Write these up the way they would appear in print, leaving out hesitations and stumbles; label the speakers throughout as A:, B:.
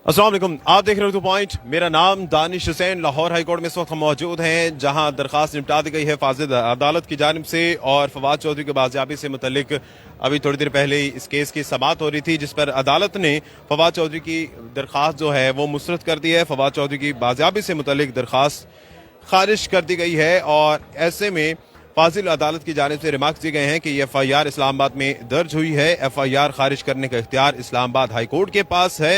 A: अस्सलाम वालेकुम, आप देख रहे हो 2 पॉइंट। मेरा नाम दानिश हुसैन। लाहौर हाई कोर्ट में इस वक्त हम मौजूद हैं, जहां दरखास्त निपटा दी गई है फाजिल अदालत की जानिब से और फवाद चौधरी के बाजियाबी से मुतल्लिक अभी थोड़ी देर पहले ही इस केस की समाअत हो रही थी, जिस पर अदालत ने फवाद चौधरी की दरखास्त जो है वो मुस्तरद कर दी है। फवाद चौधरी की बाजियाबी से मुतल्लिक दरखास्त खारिज कर दी गई है और ऐसे में फाजिल अदालत की जानिब से रिमार्क्स दिए गए हैं कि FIR इस्लामाबाद में दर्ज हुई है। FIR खारिज करने का इख्तियार इस्लामाबाद हाई कोर्ट के पास है।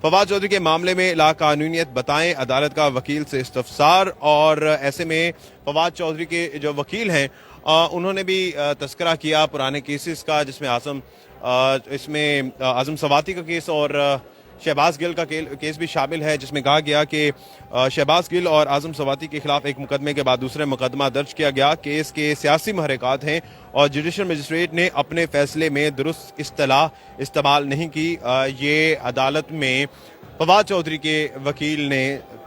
A: फवाद चौधरी के मामले में लाकानूनियत बताएं, अदालत का वकील से इस्तफसार। और ऐसे में फवाद चौधरी के जो वकील हैं उन्होंने भी तस्करा किया पुराने केसेस का, जिसमें इसमें आजम सवाती का केस और शहबाज गिल का केस भी शामिल है, जिसमें कहा गया कि शहबाज गिल और आजम सवाती के खिलाफ एक मुकदमे के बाद दूसरे मुकदमा दर्ज किया गया। केस के सियासी महरकात हैं और जुडिशल मजिस्ट्रेट ने अपने फैसले में दुरुस्त इस्तेलाह इस्तेमाल नहीं की। ये अदालत में फवाद चौधरी के वकील ने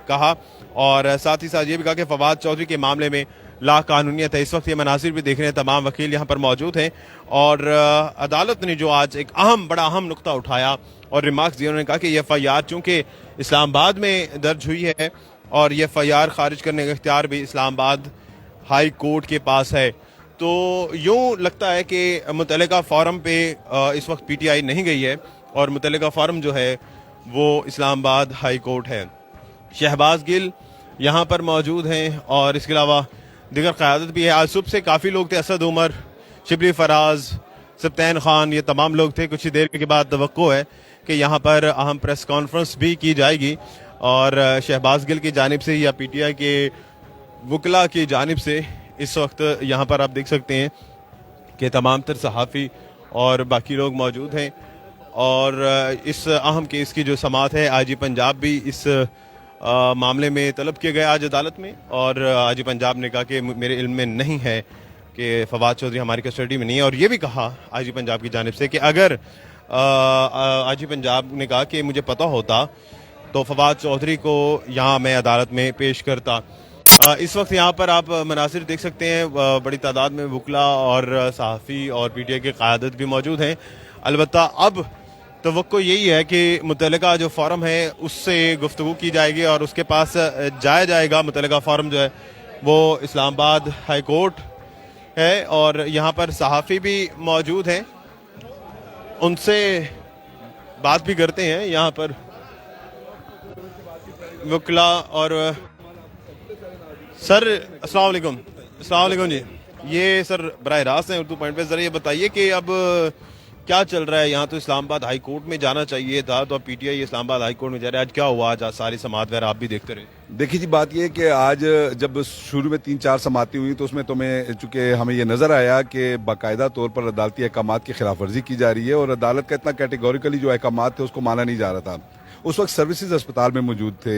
A: कहा और साथ ही साथ ये भी कहा कि फवाद चौधरी के मामले में लाकानूनियत है। इस वक्त ये मनाजिर भी देख रहे हैं, तमाम वकील यहाँ पर मौजूद हैं और अदालत ने जो आज एक बड़ा अहम नुकता उठाया और रिमार्क्स दिए, उन्होंने कहा कि ये FIR चूंकि इस्लामाबाद में दर्ज हुई है और ये FIR खारिज करने का इख्तियार भी इस्लामाबाद हाई कोर्ट के पास है, तो यूँ लगता है कि मुतल्लिका फोरम पे इस वक्त PTI नहीं गई है और मुतल्लिका फोरम जो है वो इस्लामाबाद हाई कोर्ट है। शहबाज गिल यहाँ पर मौजूद हैं और इसके अलावा दिगर क़यादत भी है। आज सुबह से काफ़ी लोग थे, असद उमर, शिबली फराज, सब्तैन खान, ये तमाम लोग थे। कुछ ही देर के बाद तवक्को है कि यहाँ पर अहम प्रेस कॉन्फ्रेंस भी की जाएगी और शहबाज गिल की जानिब से या PTI के वकला की जानिब से इस वक्त यहाँ पर आप देख सकते हैं कि तमाम तर सहाफ़ी और बाकी लोग मौजूद हैं और इस अहम केस की जो समाअत है, IG पंजाब भी इस मामले में तलब किया गया आज अदालत में और IG पंजाब ने कहा कि मेरे इल्म में नहीं है कि फवाद चौधरी हमारी कस्टडी में नहीं है। और ये भी कहा IG पंजाब की जानिब से कि अगर IG पंजाब ने कहा कि मुझे पता होता तो फवाद चौधरी को यहाँ मैं अदालत में पेश करता। इस वक्त यहाँ पर आप मनासिर देख सकते हैं, बड़ी तादाद में वकला और सहाफ़ी और PTI के क़यादत भी मौजूद हैं। अलबत्ता अब तवक्को यही है कि मुतल्लिका जो फोरम है उससे गुफ्तगू की जाएगी और उसके पास जाया जाएगा। मुतल्लिका फोरम जो है वो इस्लामाबाद हाई कोर्ट है और यहाँ पर सहाफ़ी भी मौजूद हैं, उनसे बात भी करते हैं। यहाँ पर वकला और सर अस्सलाम वालेकुम। अस्सलाम वालेकुम जी, ये सर बराह रास्त हैं उर्दू पॉइंट पे। ज़रा ये बताइए कि अब क्या चल रहा है यहाँ? तो इस्लामाबाद हाई कोर्ट में जाना चाहिए था, तो अब PTI इस्लामाबाद हाई कोर्ट में जा रहा है। आज क्या हुआ? आज सारी समाअत वगैरह आप भी देखते रहे।
B: देखिए जी, बात यह है कि आज जब शुरू में 3-4 समाअतें हुई तो उसमें चूंकि हमें ये नज़र आया कि बाकायदा तौर पर अदालती अहकामात की खिलाफ वर्जी की जा रही है और अदालत का इतना कैटेगोरिकली जो अहकामात थे उसको माना नहीं जा रहा था। उस वक्त सर्विसेज अस्पताल में मौजूद थे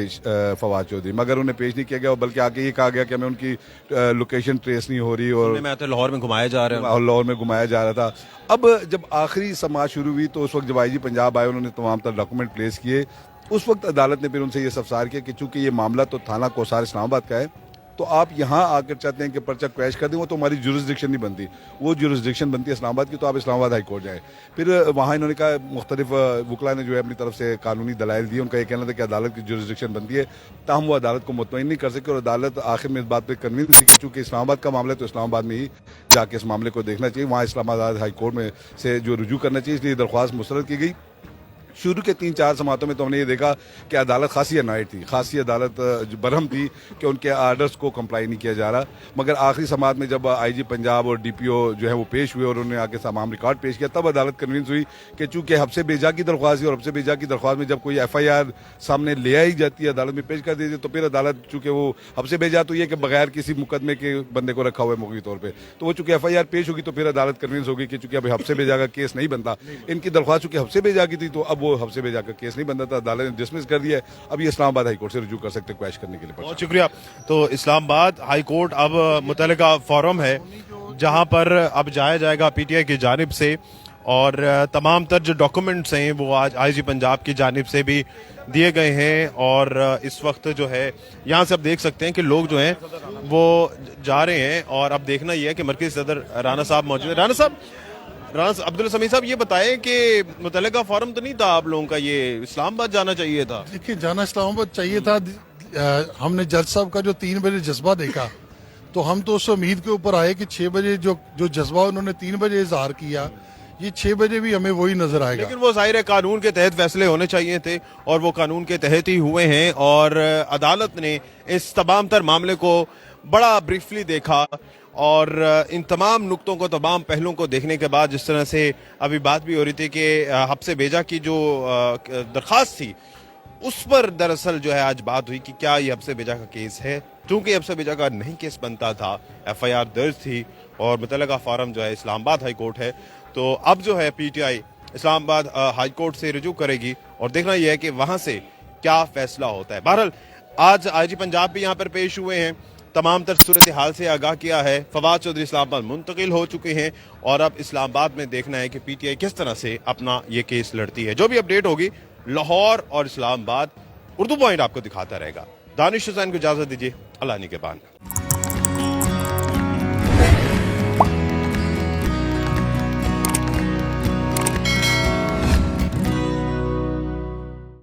B: फवाद चौधरी, मगर उन्हें पेश नहीं किया गया, बल्कि आगे ये कहा गया कि हमें उनकी लोकेशन ट्रेस नहीं हो रही और
A: मैं तो लाहौर में घुमाया जा रहा है।
B: लाहौर में घुमाया जा रहा था। अब जब आखिरी समाअत शुरू हुई तो उस वक्त जब IG पंजाब आए, उन्होंने तमाम तर डॉक्यूमेंट प्लेस किए। उस वक्त अदालत ने फिर उनसे ये इस्तफसार किया कि चूंकि ये मामला तो थाना कोसार इस्लामाबाद का है, तो आप यहाँ आकर चाहते हैं कि पर्चा क्रैश कर दें, वो तो हमारी जुरिस्डिक्शन नहीं बनती, वो जुरिस्डिक्शन बनती है इस्लामाबाद की, तो आप इस्लामाबाद हाई कोर्ट जाएँ। फिर वहाँ इन्होंने कहा, मुख्तलिफ वकला ने जो है अपनी तरफ से कानूनी दलाइल दिए। उनका ये कहना था कि अदालत की जुरिस्डिक्शन बनती है, ताहम वो अदालत को मुतमईन नहीं कर सके और अदालत आखिर में इस बात पर कन्विंस थी कि चूँकि इस्लामाबाद का मामला है तो इस्लामाबाद में ही जाके इस मामले को देखना चाहिए, वहाँ इस्लामाबाद हाई कोर्ट में से जो रुजू करना चाहिए, इसलिए दरख्वास्त मुस्तरद की गई। शुरू के 3-4 समातों में तो हमने ये देखा कि अदालत खासी अनाइट थी, खासी अदालत बरहम थी कि उनके आर्डर्स को कंप्लाई नहीं किया जा रहा। मगर आखिरी समात में जब IG पंजाब और DPO जो है वो पेश हुए और उन्होंने आके तमाम रिकॉर्ड पेश किया, तब अदालत कन्विंस हुई कि चूंकि हफ्से बेजा की दरख्वास्त थी और हफ्से बेजा की दरख्वास्त में जब कोई FIR सामने ले आई जाती है, अदालत में पेश कर दी, तो फिर अदालत चूंकि वो हफ्से बेजा तो ये कि बगैर किसी मुकदमे के बंदे को रखा हुआ है मौके तौर पर, तो वो चूंकि FIR पेश होगी तो फिर अदालत कन्विंस होगी कि चूंकि अभी हफ्से बेजा का केस नहीं बनता, इनकी दरख्वास्त चूंकि हफ्से बेजा की थी तो अब वो हफ्से बेजा का केस नहीं बनता था, अदालत ने डिसमिस कर दिया है। अब ये इस्लामाबाद हाई कोर्ट से रुजू कर सकते हैं क्वैश करने के लिए।
A: बहुत शुक्रिया। तो इस्लामाबाद हाई कोर्ट अब मुतल्लिका फोरम है जहां पर अब जाया जाएगा PTI की जानिब से और तमाम तर जो डॉक्यूमेंट्स हैं वो आज IG पंजाब की जानिब से भी दिए गए हैं और इस वक्त जो है यहाँ से आप देख सकते हैं कि लोग जो हैं वो जा रहे हैं और अब देखना यह है कि मरकज़ी सदर राना साहब मौजूद है। राना साहब, राना अब्दुल समी साहब ये बताएं कि मुतल्लिका फॉरम तो नहीं था आप लोगों का, ये इस्लामाबाद जाना चाहिए था।
C: देखिए, जाना इस्लामाबाद चाहिए था। हमने जज साहब का जो 3 बजे जज्बा देखा तो हम तो उस उम्मीद के ऊपर आए कि 6 बजे जो जज्बा उन्होंने 3 बजे इजहार किया, ये 6 बजे भी हमें वही नजर आएगा।
A: लेकिन वो जाहिर है कानून के तहत फैसले होने चाहिए थे और वो कानून के तहत ही हुए हैं, और अदालत ने इस तमाम तर मामले को बड़ा ब्रीफली देखा और इन तमाम नुक्तों को, तमाम पहलुओं को देखने के बाद जिस तरह से अभी बात भी हो रही थी कि हब्से भेजा की जो दरखास्त थी उस पर दरअसल जो है आज बात हुई कि क्या ये हब्से भेजा का केस है। चूंकि हब्से भेजा का नहीं केस बनता था, FIR दर्ज थी और मुतल्लिका फॉरम जो है इस्लामाबाद हाई कोर्ट है, तो अब जो है PTI इस्लामाबाद हाई कोर्ट से रुजू करेगी और देखना यह है कि वहां से क्या फैसला होता है। बहरहाल आज IG पंजाब भी यहाँ पर पेश हुए हैं, तमाम तर सूरत हाल से आगाह किया है। फवाद चौधरी इस्लामाबाद मुंतकिल हो चुके हैं और अब इस्लामाबाद में देखना है कि PTI किस तरह से अपना ये केस लड़ती है। जो भी अपडेट होगी लाहौर और इस्लामाबाद उर्दू पॉइंट आपको दिखाता रहेगा। दानिश हुसैन को इजाजत दीजिए, अल्लाह निगहबान।